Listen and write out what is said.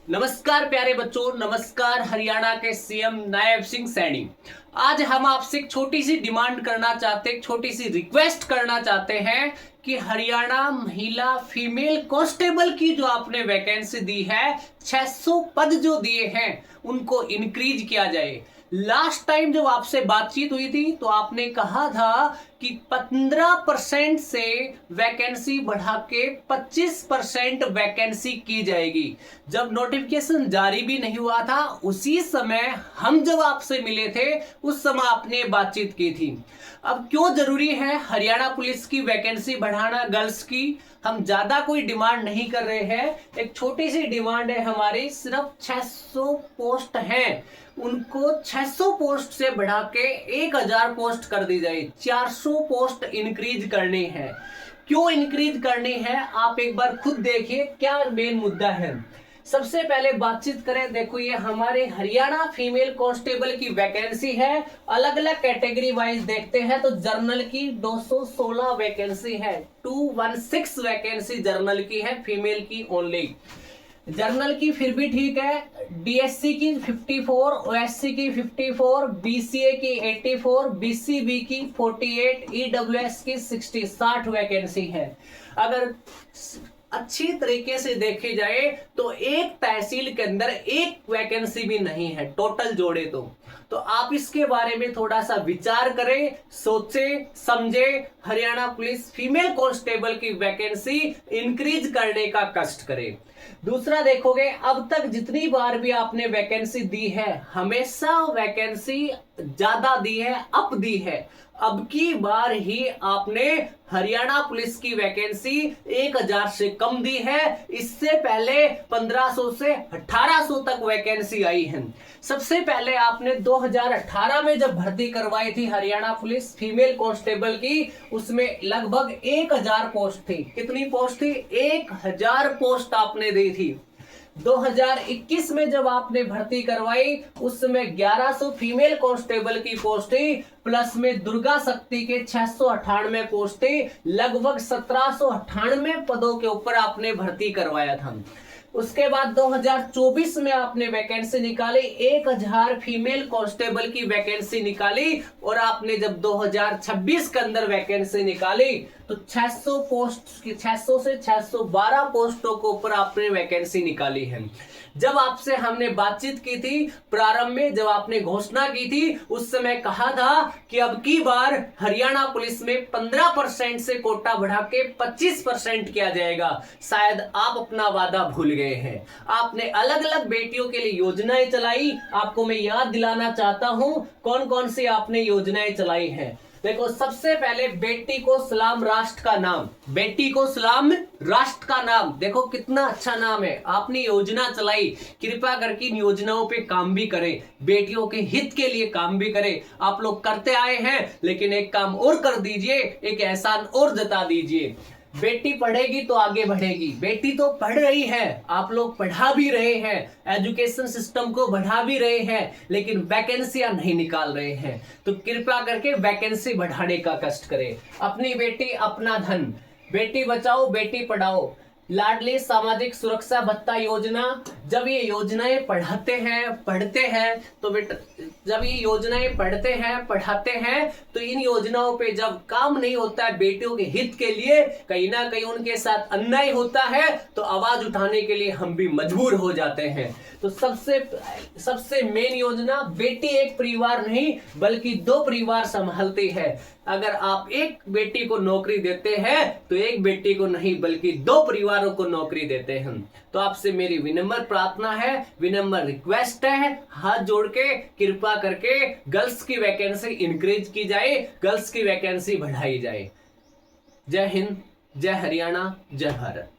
नमस्कार प्यारे बच्चों, नमस्कार हरियाणा के सीएम नायब सिंह सैनी। आज हम आपसे एक छोटी सी डिमांड करना चाहते हैं, एक छोटी सी रिक्वेस्ट करना चाहते हैं कि हरियाणा महिला फीमेल कांस्टेबल की जो आपने वैकेंसी दी है, 600 पद जो दिए हैं उनको इंक्रीज किया जाए। लास्ट टाइम जब आपसे बातचीत हुई थी तो आपने कहा था कि 15% से वैकेंसी बढ़ा के 25% वैकेंसी की जाएगी। जब नोटिफिकेशन जारी भी नहीं हुआ था उसी समय हम जब आपसे मिले थे उस समय आपने बातचीत की थी। अब क्यों जरूरी है हरियाणा पुलिस की वैकेंसी बढ़ाना गर्ल्स की? हम ज्यादा कोई डिमांड नहीं कर रहे हैं, एक छोटी सी डिमांड है हमारी, सिर्फ 600 पोस्ट हैं, उनको 600 पोस्ट से बढ़ा के 1000 पोस्ट कर दी जाए। 400 पोस्ट इंक्रीज करनी है। क्यों इंक्रीज करनी है आप एक बार खुद देखिए, क्या मेन मुद्दा है। सबसे पहले बातचीत करें, देखो ये हमारे हरियाणा फीमेल कांस्टेबल की वैकेंसी है। अलग अलग कैटेगरी वाइज देखते हैं तो जर्नल की 216 वैकेंसी है, 216 वैकेंसी जर्नल की है, फीमेल की ओनली। जर्नल की फिर भी ठीक है, डीएससी की 54, ओएससी की 54, बीसीए की 84, बीसीबी की 48, ईडब्ल्यूएस की 60 वैकेंसी है। अगर अच्छी तरीके से देखी जाए तो एक तहसील के अंदर एक वैकेंसी भी नहीं है टोटल जोड़े तो आप इसके बारे में थोड़ा सा विचार करें, सोचे समझे, हरियाणा पुलिस फीमेल कांस्टेबल की वैकेंसी इंक्रीज करने का कष्ट करें। दूसरा देखोगे, अब तक जितनी बार भी आपने वैकेंसी दी है हमेशा वैकेंसी ज्यादा दी है, अप दी है। अब की बार ही आपने हरियाणा पुलिस की वैकेंसी 1000 से कम दी है। इससे पहले 1500 से 1800 तक वैकेंसी आई है। सबसे पहले आपने 2018 में जब भर्ती करवाई थी हरियाणा पुलिस फीमेल कांस्टेबल की, उसमें लगभग 1000 पोस्ट थी। कितनी पोस्ट थी? 1000 पोस्ट आपने दी थी। 2021 में जब आपने भर्ती करवाई उस समय 1100 फीमेल कांस्टेबल की पोस्ट थी, प्लस में दुर्गा शक्ति के 698 पोस्ट थी। लगभग 1798 पदों के ऊपर आपने भर्ती करवाया था। उसके बाद 2024 में आपने वैकेंसी निकाली, 1000 फीमेल कांस्टेबल की वैकेंसी निकाली, और आपने जब 2026 के अंदर वैकेंसी निकाली तो 600 पोस्ट की 600 से 612 पोस्टों के ऊपर आपने वैकेंसी निकाली है। जब आपसे हमने बातचीत की थी प्रारंभ में, जब आपने घोषणा की थी उस समय कहा था कि अब की बार हरियाणा पुलिस में 15% से कोटा बढ़ा के 25% किया जाएगा। शायद आप अपना वादा भूल गए हैं। आपने अलग अलग बेटियों के लिए योजनाएं चलाई। आपको मैं याद दिलाना चाहता हूं कौन कौन सी आपने योजनाएं चलाई हैं। देखो, सबसे पहले बेटी को सलाम राष्ट्र का नाम, बेटी को सलाम राष्ट्र का नाम, देखो कितना अच्छा नाम है। आपने योजना चलाई, कृपया करके इन योजनाओं पे काम भी करें, बेटियों के हित के लिए काम भी करें। आप लोग करते आए हैं, लेकिन एक काम और कर दीजिए, एक एहसान और जता दीजिए। बेटी पढ़ेगी तो आगे बढ़ेगी। बेटी तो पढ़ रही है, आप लोग पढ़ा भी रहे हैं, एजुकेशन सिस्टम को बढ़ा भी रहे हैं, लेकिन वैकेंसियां नहीं निकाल रहे हैं। तो कृपया करके वैकेंसी बढ़ाने का कष्ट करें। अपनी बेटी अपना धन, बेटी बचाओ बेटी पढ़ाओ। लाडली सामाजिक सुरक्षा भत्ता योजना, जब ये योजनाएं पढ़ते हैं तो बेटा, जब ये योजनाएं पढ़ाते हैं तो इन योजनाओं पे जब काम नहीं होता है बेटियों के हित के लिए, कहीं ना कहीं उनके साथ अन्याय होता है तो आवाज उठाने के लिए हम भी मजबूर हो जाते हैं। तो सबसे मेन योजना, बेटी एक परिवार नहीं बल्कि 2 परिवार संभालती है। अगर आप एक बेटी को नौकरी देते हैं तो एक बेटी को नहीं बल्कि 2 परिवारों को नौकरी देते हैं। तो आपसे मेरी विनम्र प्रार्थना है, विनम्र रिक्वेस्ट है, हाथ जोड़ के कृपा करके गर्ल्स की वैकेंसी इंक्रीज की जाए, गर्ल्स की वैकेंसी बढ़ाई जाए। जय हिंद, जय हरियाणा, जय भारत।